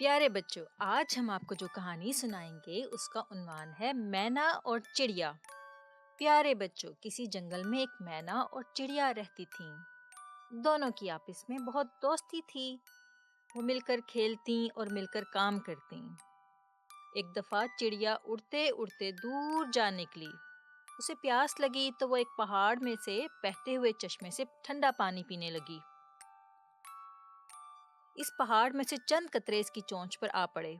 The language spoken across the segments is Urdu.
پیارے بچوں، آج ہم آپ کو جو کہانی سنائیں گے اس کا عنوان ہے مینا اور چڑیا۔ پیارے بچوں، کسی جنگل میں ایک مینا اور چڑیا رہتی تھیں۔ دونوں کی آپس میں بہت دوستی تھی۔ وہ مل کر کھیلتیں اور مل کر کام کرتیں۔ ایک دفعہ چڑیا اڑتے اڑتے دور جا نکلی۔ اسے پیاس لگی تو وہ ایک پہاڑ میں سے بہتے ہوئے چشمے سے ٹھنڈا پانی پینے لگی۔ اس پہاڑ میں سے چند قطرے اس کی چونچ پر آ پڑے۔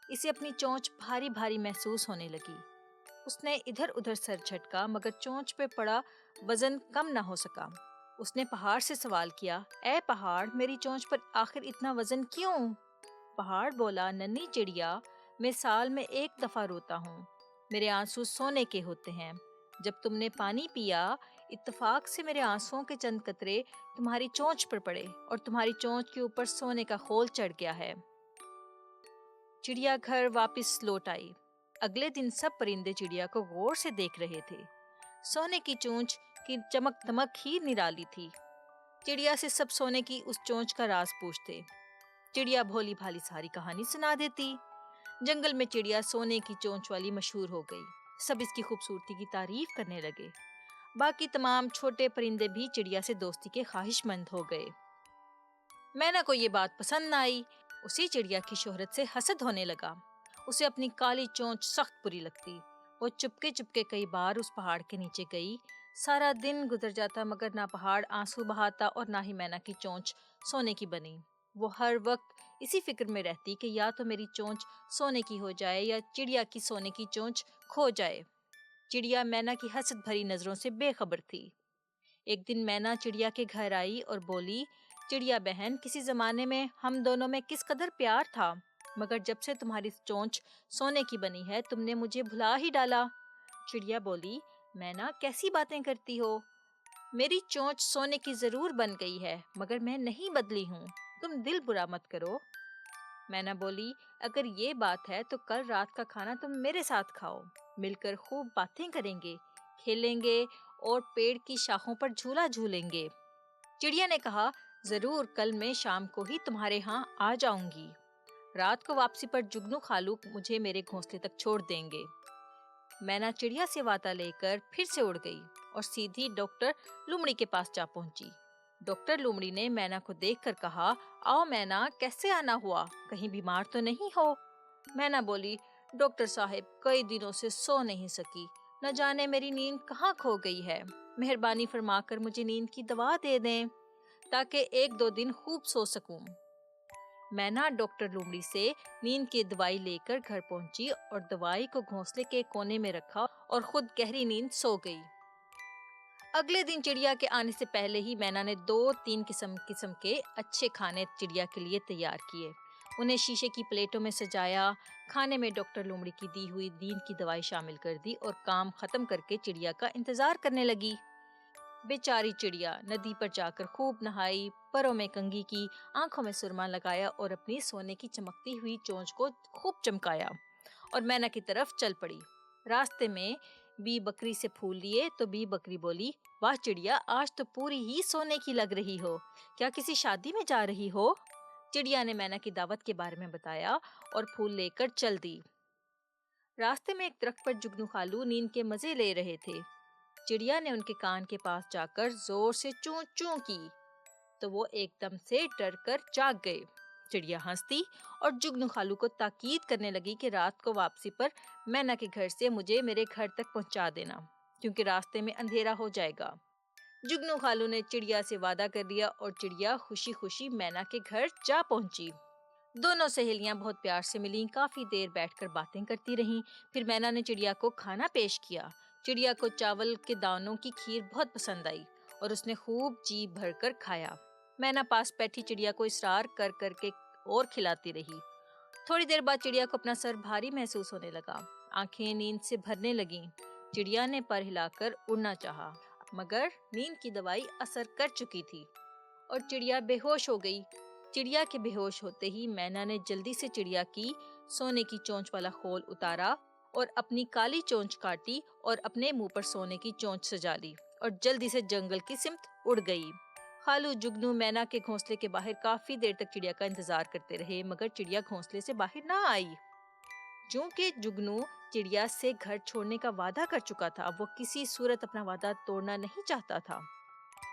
اسے اپنی چونچ بھاری بھاری محسوس ہونے لگی۔ اس نے ادھر ادھر سر جھٹکا مگر چونچ پہ پڑا وزن کم نہ ہو سکا۔ اس نے پہاڑ سے سوال کیا، اے پہاڑ، میری چونچ پر آخر اتنا وزن کیوں؟ پہاڑ بولا، ننھی چڑیا، میں سال میں ایک دفعہ روتا ہوں۔ میرے آنسو سونے کے ہوتے ہیں۔ جب تم نے پانی پیا، اتفاق سے میرے آنسوؤں کے چند قطرے تمہاری چونچ پر پڑے اور تمہاری چونچ کے اوپر سونے کا خول چڑھ گیا ہے۔ چڑیا گھر واپس لوٹ آئی۔ اگلے دن سب پرندے چڑیا کو غور سے دیکھ رہے تھے۔ سونے کی چونچ کی چمک دمک ہی نرالی تھی۔ چڑیا سے سب سونے کی اس چونچ کا راز پوچھتے۔ چڑیا بھولی بھالی ساری کہانی سنا دیتی۔ جنگل میں چڑیا سونے کی چونچ والی مشہور ہو گئی۔ سب اس کی خوبصورتی کی تعریف کرنے لگے۔ باقی تمام چھوٹے پرندے بھی چڑیا سے دوستی کے خواہش مند ہو گئے۔ مینا کو یہ بات پسند نہ آئی۔ اسی چڑیا کی شہرت سے حسد ہونے لگا۔ اسے اپنی کالی چونچ سخت بری لگتی۔ وہ چپکے چپکے کئی بار اس پہاڑ کے نیچے گئی۔ سارا دن گزر جاتا مگر نہ پہاڑ آنسو بہاتا اور نہ ہی مینا کی چونچ سونے کی بنی۔ وہ ہر وقت اسی فکر میں رہتی کہ یا تو میری چونچ سونے کی ہو جائے یا چڑیا کی سونے کی چونچ کھو جائے۔ چڑیا مینا کی حسد بھری نظروں سے بے خبر تھی۔ ایک دن مینا چڑیا کے گھر آئی اور بولی، چڑیا بہن، کسی زمانے میں ہم دونوں میں کس قدر پیار تھا، مگر جب سے تمہاری چونچ سونے کی بنی ہے تم نے مجھے بھلا ہی ڈالا۔ چڑیا بولی، مینا کیسی باتیں کرتی ہو؟ میری چونچ سونے کی ضرور بن گئی ہے مگر میں نہیں بدلی ہوں، تم دل برا مت کرو۔ مینا بولی، اگر یہ بات ہے تو کل رات کا کھانا تم میرے ساتھ کھاؤ، مل کر خوب باتیں کریں گے، کھیلیں گے اور پیڑ کی شاخوں پر جھولا جھولیں گے۔ چڑیا نے کہا، ضرور، کل میں شام کو ہی تمہارے ہاں آ جاؤں گی۔ رات کو واپسی پر جگنو خالو مجھے میرے گھونسلے تک چھوڑ دیں گے۔ مینا چڑیا سے وعدہ لے کر پھر سے اڑ گئی اور سیدھی ڈاکٹر لومڑی کے پاس جا پہنچی۔ ڈاکٹر لومڑی نے مینا کو دیکھ کر کہا، آؤ مینا، کیسے آنا ہوا؟ کہیں بیمار تو نہیں ہو؟ مینا بولی، ڈاکٹر صاحب، کئی دنوں سے سو نہیں سکی، نہ جانے میری نیند کہاں کھو گئی ہے۔ مہربانی فرما کر مجھے نیند کی دوا دے دیں تاکہ ایک دو دن خوب سو سکوں۔ مینا ڈاکٹر لومڑی سے نیند کی دوائی لے کر گھر پہنچی اور دوائی کو گھونسلے کے کونے میں رکھا اور خود گہری نیند سو گئی۔ اگلے دن چڑیا کے آنے سے پہلے ہی مینا نے 2-3 قسم کے اچھے کھانے چڑیا کے لیے تیار کیے۔ انہیں شیشے کی پلیٹوں میں سجایا۔ کھانے میں ڈاکٹر لومڑی کی دی ہوئی نیند کی دوائی شامل کر دی اور کام ختم کر کے چڑیا کا انتظار کرنے لگی۔ بیچاری چڑیا ندی پر جا کر خوب نہائی، پروں میں کنگھی کی، آنکھوں میں سرما لگایا اور اپنی سونے کی چمکتی ہوئی چونچ کو خوب چمکایا اور مینا کی طرف چل پڑی۔ راستے میں بی بکری سے پھول لیے تو بی بکری بولی، واہ چڑیا، آج تو پوری ہی سونے کی لگ رہی ہو، کیا کسی شادی میں جا رہی ہو؟ چڑیا نے مینا کی دعوت کے بارے میں بتایا اور پھول لے کر چل دی۔ راستے میں ایک درخت پر جگنو خالو نیند کے مزے لے رہے تھے۔ چڑیا نے ان کے کان کے پاس جا کر زور سے چوں چوں کی تو وہ ایک دم سے ڈر کر جاگ گئے۔ چڑیا ہنستی اور جگنو خالو کو تاکید کرنے لگی کہ رات کو واپسی پر مینا کے گھر سے مجھے میرے گھر تک پہنچا دینا کیونکہ راستے میں اندھیرا ہو جائے گا۔ جگنو خالو نے چڑیا سے وعدہ کر لیا اور چڑیا خوشی خوشی مینا کے گھر جا پہنچی۔ دونوں سہیلیاں بہت پیار سے ملیں، کافی دیر بیٹھ کر باتیں کرتی رہیں۔ پھر مینا نے چڑیا کو کھانا پیش کیا۔ چڑیا کو چاول کے دانوں کی کھیر بہت پسند آئی اور اس نے خوب جی بھر کر کھایا۔ مینا پاس بیٹھی چڑیا کو اصرار کر کر کے اور کھلاتی رہی۔ تھوڑی دیر بعد چڑیا کو اپنا سر بھاری محسوس ہونے لگا، آنکھیں نیند سے بھرنے لگیں۔ چڑیا نے پر ہلا کر اڑنا چاہا مگر نیند کی دوائی اثر کر چکی تھی اور چڑیا بے ہوش ہو گئی۔ چڑیا کے بے ہوش ہوتے ہی مینا نے جلدی سے چڑیا کی سونے کی چونچ والا خول اتارا اور اپنی کالی چونچ کاٹی اور اپنے منہ پر سونے کی چونچ سجا لی اور جلدی سے جنگل کی سمت اڑ گئی۔ خالو جگنو مینا کے گھونسلے کے باہر کافی دیر تک چڑیا کا انتظار کرتے رہے، مگر چڑیا گھونسلے سے باہر نہ آئی۔ چونکہ جگنو چڑیا سے گھر چھوڑنے کا وعدہ کر چکا تھا، وہ کسی صورت اپنا وعدہ توڑنا نہیں چاہتا تھا،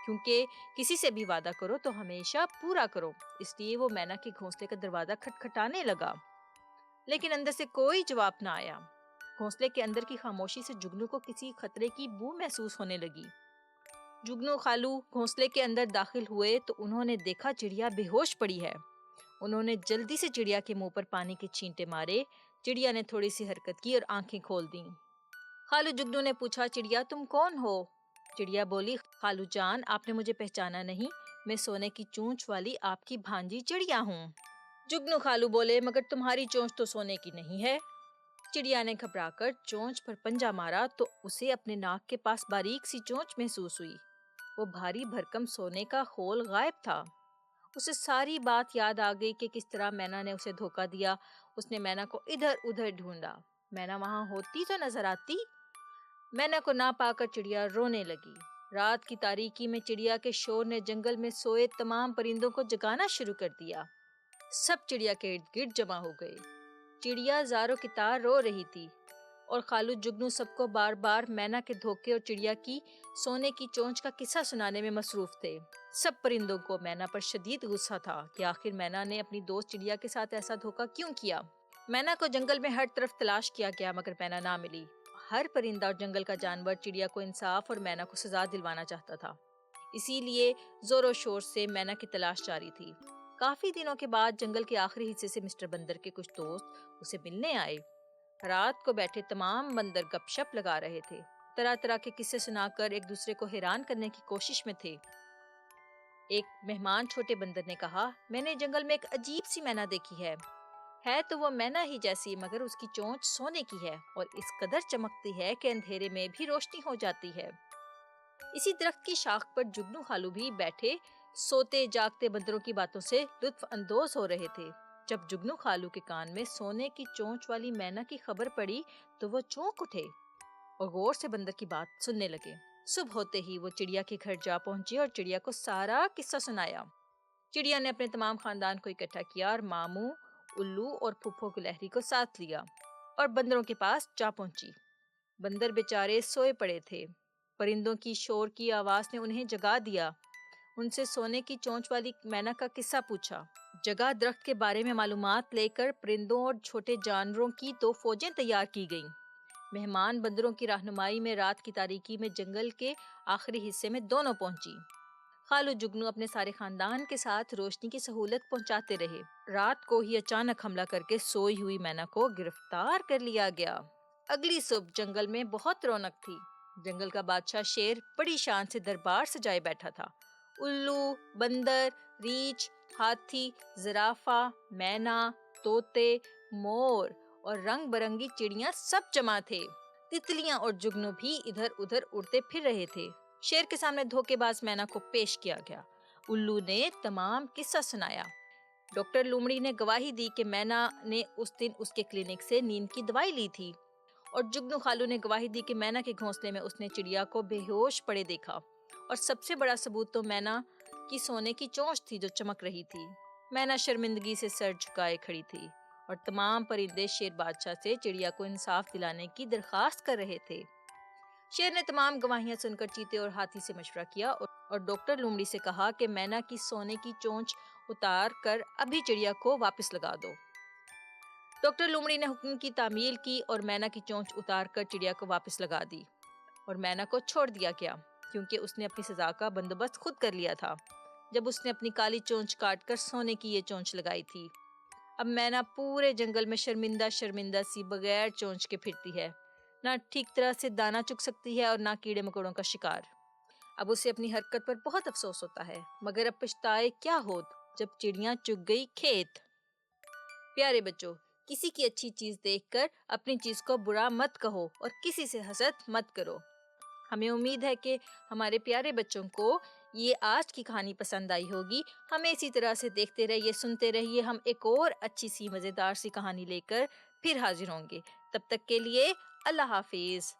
کیونکہ کسی سے بھی وعدہ کرو تو ہمیشہ پورا کرو۔ اس لیے وہ مینا کے گھونسلے کا دروازہ کھٹکھٹانے لگا، لیکن اندر سے کوئی جواب نہ آیا۔ گھونسلے کے اندر کی خاموشی سے جگنو کو کسی خطرے کی بو محسوس ہونے لگی۔ جگنو خالو گھونسلے کے اندر داخل ہوئے تو انہوں نے دیکھا چڑیا بے ہوش پڑی ہے۔ انہوں نے جلدی سے چڑیا کے منہ پر پانی کے چھینٹے مارے۔ چڑیا نے تھوڑی سی حرکت کی اور آنکھیں کھول دیں۔ خالو جگنو نے پوچھا، چڑیا تم کون ہو؟ چڑیا بولی، خالو جان آپ نے مجھے پہچانا نہیں، میں سونے کی چونچ والی آپ کی بھانجی چڑیا ہوں۔ جگنو خالو بولے، مگر تمہاری چونچ تو سونے کی نہیں ہے۔ چڑیا نے گھبرا کر چونچ پر پنجہ مارا تو اسے اپنے ناک کے پاس باریک سی چونچ محسوس ہوئی۔ وہ بھاری بھرکم سونے کا خول غائب تھا۔ اسے ساری بات یاد آ گئی کہ کس طرح مینا نے اسے دھوکہ دیا۔ اس نے مینا کو ادھر ادھر ڈھونڈا، مینا وہاں ہوتی تو نظر آتی۔ مینا کو نہ پا کر چڑیا رونے لگی۔ رات کی تاریکی میں چڑیا کے شور نے جنگل میں سوئے تمام پرندوں کو جگانا شروع کر دیا۔ سب چڑیا کے ارد گرد جمع ہو گئے۔ چڑیا زاروں کی طرح رو رہی تھی اور خالو جگنو سب کو بار بار مینا کے دھوکے اور چڑیا کی سونے کی چونچ کا قصہ سنانے میں مصروف تھے۔ سب پرندوں کو مینا پر شدید غصہ تھا کہ آخر مینا نے اپنی دوست چڑیا کے ساتھ ایسا دھوکہ کیوں کیا۔ مینا کو جنگل میں ہر طرف تلاش کیا گیا مگر مینا نہ ملی۔ ہر پرندہ اور جنگل کا جانور چڑیا کو انصاف اور مینا کو سزا دلوانا چاہتا تھا، اسی لیے زور و شور سے مینا کی تلاش جاری تھی۔ کافی دنوں کے بعد جنگل کے آخری حصے سے مسٹر بندر کے کچھ دوست اسے ملنے آئے۔ رات کو بیٹھے تمام بندر گپ شپ لگا رہے تھے، طرح طرح کے قصے سنا کر ایک دوسرے کو حیران کرنے کی کوشش میں تھے۔ ایک مہمان چھوٹے بندر نے کہا، میں نے جنگل میں ایک عجیب سی مینا دیکھی ہے تو وہ مینا ہی جیسی، مگر اس کی چونچ سونے کی ہے اور اس قدر چمکتی ہے کہ اندھیرے میں بھی روشنی ہو جاتی ہے۔ اسی درخت کی شاخ پر جگنو خالو بھی بیٹھے سوتے جاگتے بندروں کی باتوں سے لطف اندوز ہو رہے تھے۔ جب جگنو خالو کے کان میں سونے کی چونچ والی مینا کی خبر پڑی تو وہ چونک اٹھے اور غور سے بندر کی بات سننے لگے۔ صبح ہوتے ہی وہ چڑیا کے گھر جا پہنچے اور چڑیا کو سارا قصہ سنایا۔ چڑیا نے اپنے تمام خاندان کو اکٹھا کیا اور ماموں، الو اور پھپھو گلہری کو ساتھ لیا اور بندروں کے پاس جا پہنچی۔ بندر بیچارے سوئے پڑے تھے۔ پرندوں کی شور کی آواز نے انہیں جگا دیا۔ ان سے سونے کی چونچ والی مینا کا قصہ پوچھا۔ جگہ درخت کے بارے میں معلومات لے کر پرندوں اور چھوٹے جانوروں کی 2 فوجیں تیار کی گئیں۔ مہمان بندروں کی رہنمائی میں رات کی تاریکی میں جنگل کے آخری حصے میں دونوں پہنچی۔ خالو جگنو اپنے سارے خاندان کے ساتھ روشنی کی سہولت پہنچاتے رہے۔ رات کو ہی اچانک حملہ کر کے سوئی ہوئی مینا کو گرفتار کر لیا گیا۔ اگلی صبح جنگل میں بہت رونق تھی۔ جنگل کا بادشاہ شیر بڑی شان سے دربار سجائے بیٹھا تھا۔ الو، بندر، ریچھ، ہاتھی، زرافہ، مینا، طوطے، مور اور رنگ برنگی چڑیاں سب جمع تھے۔ تتلیاں اور جگنو بھی ادھر ادھر اڑتے پھر رہے تھے۔ شیر کے سامنے دھوکے باز مینا کو پیش کیا گیا۔ الو نے تمام قصہ سنایا۔ ڈاکٹر لومڑی نے گواہی دی کہ مینا نے اس دن اس کے کلینک سے نیند کی دوائی لی تھی، اور جگنو خالو نے گواہی دی کہ مینا کے گھونسلے میں اس نے چڑیا کو بے ہوش پڑے دیکھا، اور سب سے بڑا ثبوت تو مینا کی سونے کی چونچ تھی جو چمک رہی تھی۔ مینا شرمندگی سے سر جھکائے کھڑی تھی اور تمام پرندے شیر بادشاہ سے چڑیا کو انصاف دلانے کی درخواست کر رہے تھے۔ شیر نے تمام گواہیاں سن کر چیتے اور ہاتھی سے مشورہ کیا اور ڈاکٹر لومڑی سے کہا کہ مینا کی سونے کی چونچ اتار کر ابھی چڑیا کو واپس لگا دو۔ ڈاکٹر لومڑی نے حکم کی تعمیل کی اور مینا کی چونچ اتار کر چڑیا کو واپس لگا دی اور مینا کو چھوڑ دیا گیا، کیونکہ اس نے اپنی سزا کا بندوبست خود کر لیا تھا جب اس نے اپنی کالی چونچ کاٹ کر سونے کی یہ چونچ لگائی تھی۔ اب مینا پورے جنگل میں شرمندہ شرمندہ سی بغیر چونچ کے پھرتی ہے، نہ ٹھیک طرح سے دانا چگ سکتی ہے اور نہ کیڑے مکوڑوں کا شکار۔ اب اسے اپنی حرکت پر بہت افسوس ہوتا ہے، مگر اب پچھتائے کیا ہوت جب چڑیاں چگ گئی کھیت۔ پیارے بچوں، کسی کی اچھی چیز دیکھ کر اپنی چیز کو برا مت کہو اور کسی سے حسد مت کرو۔ ہمیں امید ہے کہ ہمارے پیارے بچوں کو یہ آج کی کہانی پسند آئی ہوگی۔ ہمیں اسی طرح سے دیکھتے رہیے، سنتے رہیے۔ ہم ایک اور اچھی سی مزیدار سی کہانی لے کر پھر حاضر ہوں گے۔ تب تک کے لیے اللہ حافظ۔